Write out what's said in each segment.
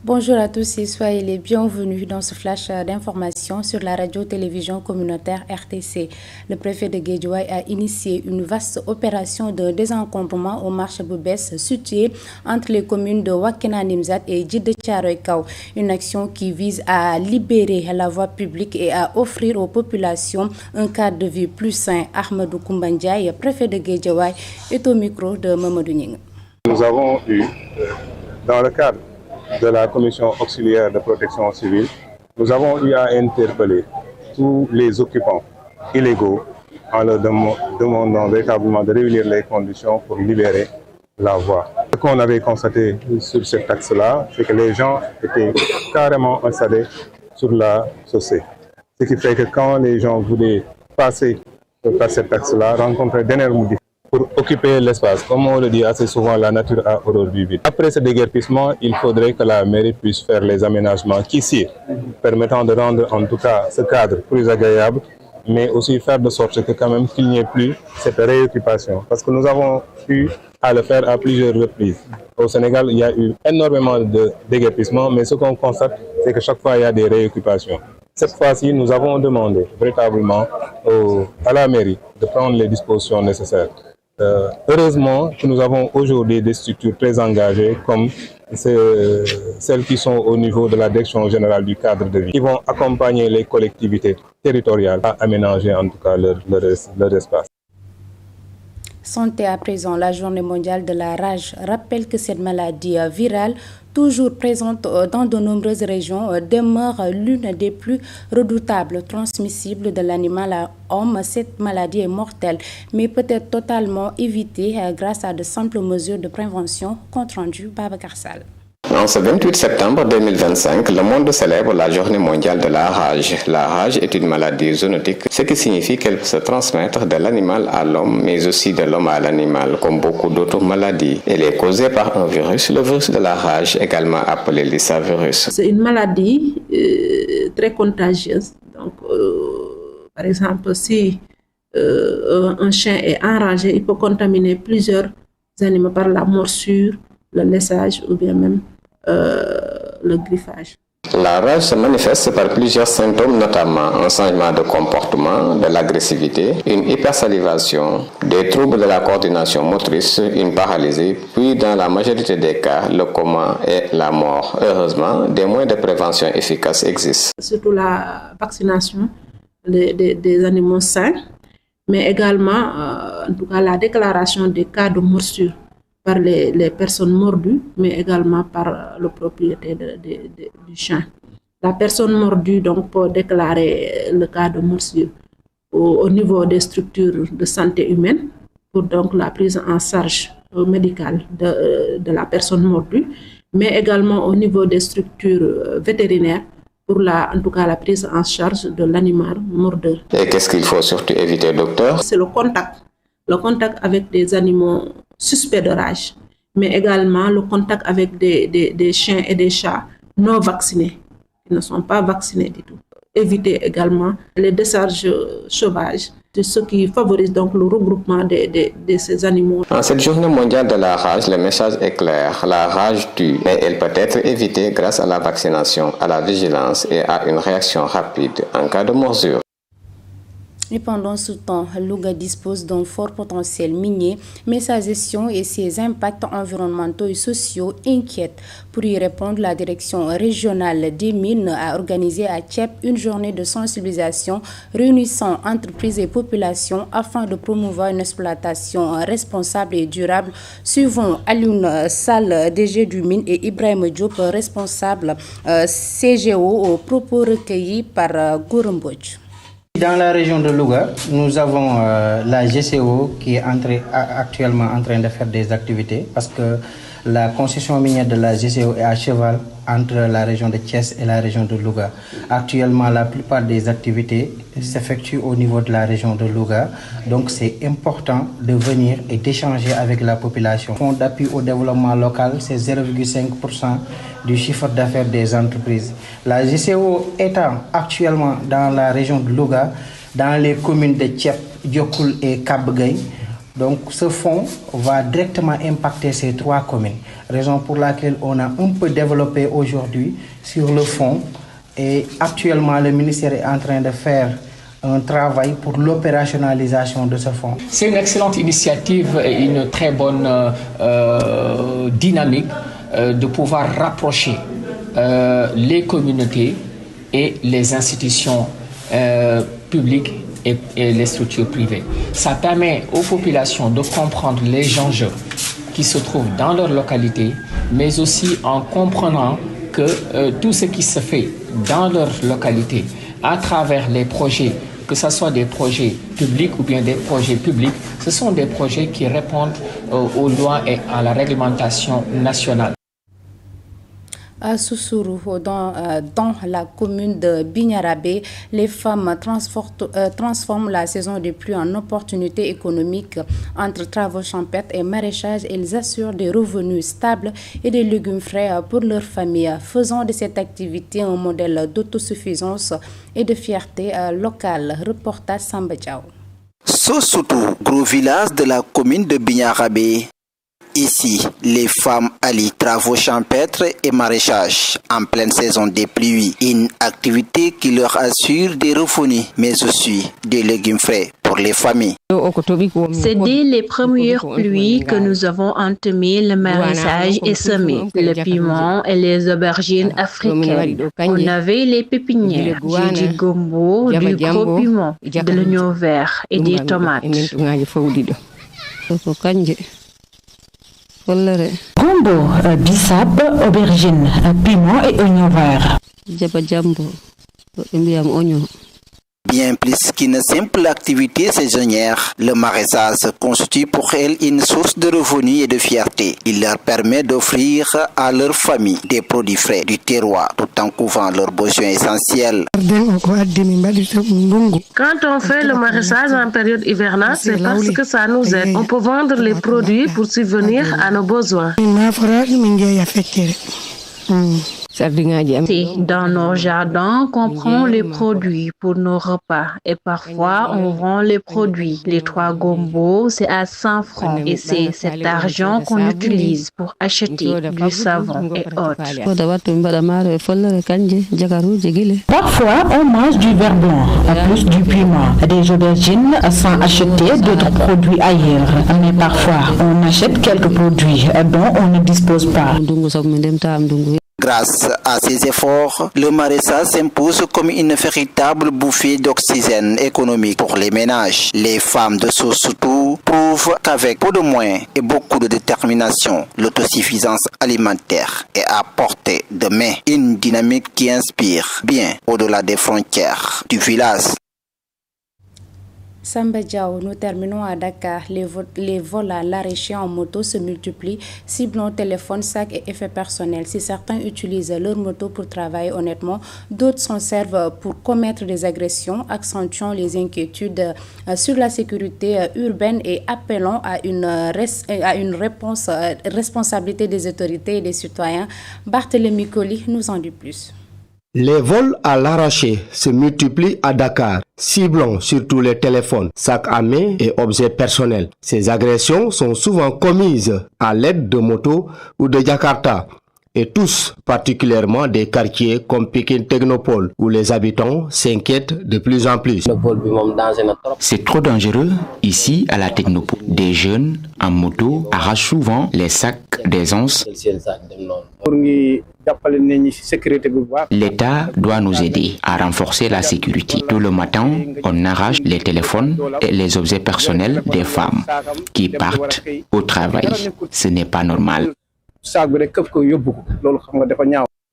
Bonjour à tous et soyez les bienvenus dans ce flash d'information sur la radio-télévision communautaire RTC. Le préfet de Guédiawaye a initié une vaste opération de désencombrement au marché Boubès situé entre les communes de Wakena Nimzat et Djiddah Thiaroye Kao. Une action qui vise à libérer la voie publique et à offrir aux populations un cadre de vie plus sain. Ahmadou Koumba Ndiaye, préfet de Guédiawaye, est au micro de Mamadou Ning. Nous avons eu, dans le cadre de la commission auxiliaire de protection civile, nous avons eu à interpeller tous les occupants illégaux en leur demandant véritablement de réunir les conditions pour libérer la voie. Ce qu'on avait constaté sur cet axe-là, c'est que les gens étaient carrément installés sur la chaussée. Ce qui fait que quand les gens voulaient passer par cet axe-là, rencontraient d'énormes difficultés pour occuper l'espace. Comme on le dit assez souvent, la nature a horreur du vide. Après ce déguerpissement, il faudrait que la mairie puisse faire les aménagements qu'ici, permettant de rendre en tout cas ce cadre plus agréable, mais aussi faire de sorte que quand même qu'il n'y ait plus cette réoccupation. Parce que nous avons eu à le faire à plusieurs reprises. Au Sénégal, il y a eu énormément de déguerpissements, mais ce qu'on constate, c'est que chaque fois, il y a des réoccupations. Cette fois-ci, nous avons demandé véritablement à la mairie de prendre les dispositions nécessaires. Heureusement que nous avons aujourd'hui des structures très engagées comme celles qui sont au niveau de la direction générale du cadre de vie, qui vont accompagner les collectivités territoriales à aménager en tout cas leur espace. Santé à présent, la journée mondiale de la rage rappelle que cette maladie virale, toujours présente dans de nombreuses régions, demeure l'une des plus redoutables transmissibles de l'animal à homme. Cette maladie est mortelle, mais peut être totalement évitée grâce à de simples mesures de prévention. Compte rendu Babacar Sall. En ce 28 septembre 2025, le monde célèbre la journée mondiale de la rage. La rage est une maladie zoonotique, ce qui signifie qu'elle peut se transmettre de l'animal à l'homme, mais aussi de l'homme à l'animal, comme beaucoup d'autres maladies. Elle est causée par un virus, le virus de la rage, également appelé l'issavirus. C'est une maladie très contagieuse. Donc, par exemple, si un chien est enragé, il peut contaminer plusieurs animaux par la morsure, le lessage ou bien même le griffage. La rage se manifeste par plusieurs symptômes, notamment un changement de comportement, de l'agressivité, une hypersalivation, des troubles de la coordination motrice, une paralysie, puis dans la majorité des cas, le coma et la mort. Heureusement, des moyens de prévention efficaces existent. Surtout la vaccination des animaux sains, mais également, en tout cas, la déclaration des cas de morsure par les personnes mordues, mais également par le propriétaire du chien. La personne mordue donc peut déclarer le cas de morsure au niveau des structures de santé humaine pour donc la prise en charge médicale de la personne mordue, mais également au niveau des structures vétérinaires pour en tout cas la prise en charge de l'animal mordeur. Et qu'est-ce qu'il faut surtout éviter, docteur? C'est le contact avec des animaux suspects de rage, mais également le contact avec des chiens et des chats non vaccinés, qui ne sont pas vaccinés du tout. Éviter également les décharges sauvages, ce qui favorise donc le regroupement de ces animaux. En cette journée mondiale de la rage, le message est clair. La rage tue, mais elle peut être évitée grâce à la vaccination, à la vigilance et à une réaction rapide en cas de morsure. Et pendant ce temps, Louga dispose d'un fort potentiel minier, mais sa gestion et ses impacts environnementaux et sociaux inquiètent. Pour y répondre, la direction régionale des mines a organisé à Thiep une journée de sensibilisation réunissant entreprises et populations afin de promouvoir une exploitation responsable et durable. Suivons Alioune Sall, DG du mine, et Ibrahim Diop, responsable CGO, aux propos recueillis par Gourembodj. Dans la région de Louga, nous avons la GCO qui est actuellement en train de faire des activités parce que la concession minière de la GCO est à cheval entre la région de Thiès et la région de Louga. Actuellement, la plupart des activités s'effectuent au niveau de la région de Louga. Donc, c'est important de venir et d'échanger avec la population. Le fonds d'appui au développement local, c'est 0,5% du chiffre d'affaires des entreprises. La GCO étant actuellement dans la région de Louga, dans les communes de Thiep, Diokoul et Kabgay, Donc ce fonds va directement impacter ces 3 communes, raison pour laquelle on a un peu développé aujourd'hui sur le fonds et actuellement le ministère est en train de faire un travail pour l'opérationnalisation de ce fonds. C'est une excellente initiative et une très bonne dynamique de pouvoir rapprocher les communautés et les institutions publiques et les structures privées. Ça permet aux populations de comprendre les enjeux qui se trouvent dans leur localité, mais aussi en comprenant que tout ce qui se fait dans leur localité à travers les projets, que ce soit des projets publics ou bien des projets publics, ce sont des projets qui répondent aux lois et à la réglementation nationale. À Sousourou, dans la commune de Bignarabé, les femmes transforment la saison des pluies en opportunité économique. Entre travaux champêtres et maraîchage, elles assurent des revenus stables et des légumes frais pour leur famille, faisant de cette activité un modèle d'autosuffisance et de fierté locale. Reportage Samba Diaw. Sousourou, gros village de la commune de Bignarabé. Ici, les femmes allient travaux champêtres et maraîchage en pleine saison des pluies. Une activité qui leur assure des revenus, mais aussi des légumes frais pour les familles. C'est dès les premières pluies que nous avons entamé le maraîchage et semé le piment et les aubergines africaines. On avait les pépinières, du gombo, du gros piment, de l'oignon vert et des tomates. Gombo, bissap, aubergine, piment et oignon vert. Bien plus qu'une simple activité saisonnière, le maraîchage constitue pour elles une source de revenus et de fierté. Il leur permet d'offrir à leur famille des produits frais du terroir tout en couvrant leurs besoins essentiels. Quand on fait le maraîchage en période hivernale, c'est parce que ça nous aide. On peut vendre les produits pour subvenir à nos besoins. C'est dans nos jardins qu'on prend les produits pour nos repas et parfois on vend les produits. Les 3 gombos, c'est à 100 francs et c'est cet argent qu'on utilise pour acheter du savon et autres. Parfois, on mange du verre blanc, plus du piment, des aubergines sans acheter d'autres produits ailleurs. Mais parfois, on achète quelques produits dont on ne dispose pas. Grâce à ces efforts, le maraîchage s'impose comme une véritable bouffée d'oxygène économique pour les ménages. Les femmes de Sousourou prouvent qu'avec peu de moyens et beaucoup de détermination, l'autosuffisance alimentaire est à portée de main. Une dynamique qui inspire bien au-delà des frontières du village. Samba Diaw, nous terminons à Dakar. Les vols à l'arraché en moto se multiplient, ciblant téléphone, sac et effets personnels. Si certains utilisent leur moto pour travailler honnêtement, d'autres s'en servent pour commettre des agressions, accentuant les inquiétudes sur la sécurité urbaine et appelant à une responsabilité des autorités et des citoyens. Barthélémy Colli nous en dit plus. Les vols à l'arraché se multiplient à Dakar, ciblant surtout les téléphones, sacs à main et objets personnels. Ces agressions sont souvent commises à l'aide de motos ou de Jakarta, et tous particulièrement des quartiers comme Pékin Technopole, où les habitants s'inquiètent de plus en plus. C'est trop dangereux ici à la Technopole. Des jeunes en moto arrachent souvent les sacs des onces. L'État doit nous aider à renforcer la sécurité. Tout le matin, on arrache les téléphones et les objets personnels des femmes qui partent au travail. Ce n'est pas normal.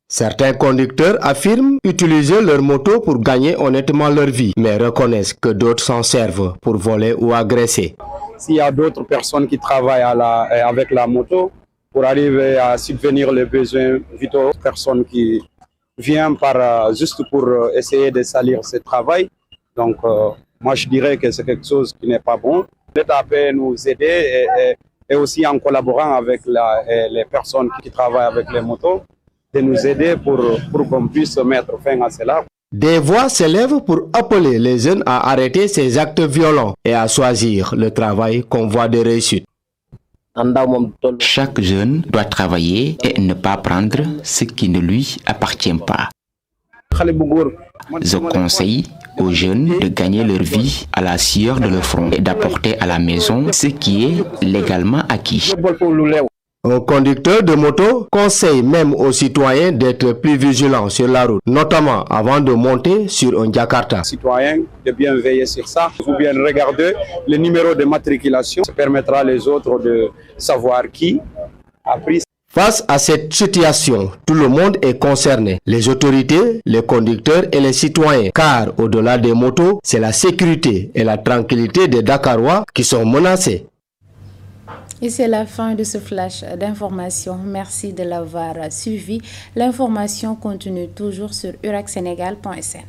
Certains conducteurs affirment utiliser leur moto pour gagner honnêtement leur vie, mais reconnaissent que d'autres s'en servent pour voler ou agresser. S'il y a d'autres personnes qui travaillent avec la moto, pour arriver à subvenir les besoins vitaux, personnes qui viennent juste pour essayer de salir ce travail. Donc, moi, je dirais que c'est quelque chose qui n'est pas bon. L'État peut nous aider et aussi en collaborant avec les personnes qui travaillent avec les motos, de nous aider pour qu'on puisse mettre fin à cela. Des voix s'élèvent pour appeler les jeunes à arrêter ces actes violents et à choisir le travail comme voie de réussite. Chaque jeune doit travailler et ne pas prendre ce qui ne lui appartient pas. Je conseille aux jeunes de gagner leur vie à la sueur de leur front et d'apporter à la maison ce qui est légalement acquis. Un conducteur de moto conseille même aux citoyens d'être plus vigilants sur la route, notamment avant de monter sur un Jakarta. Citoyens de bien veiller sur ça, ou bien regarder le numéro de matriculation, ça permettra les autres de savoir qui a pris. Face à cette situation, tout le monde est concerné, les autorités, les conducteurs et les citoyens, car au-delà des motos, c'est la sécurité et la tranquillité des Dakarois qui sont menacés. Et c'est la fin de ce flash d'information. Merci de l'avoir suivi. L'information continue toujours sur uracsenegal.sn.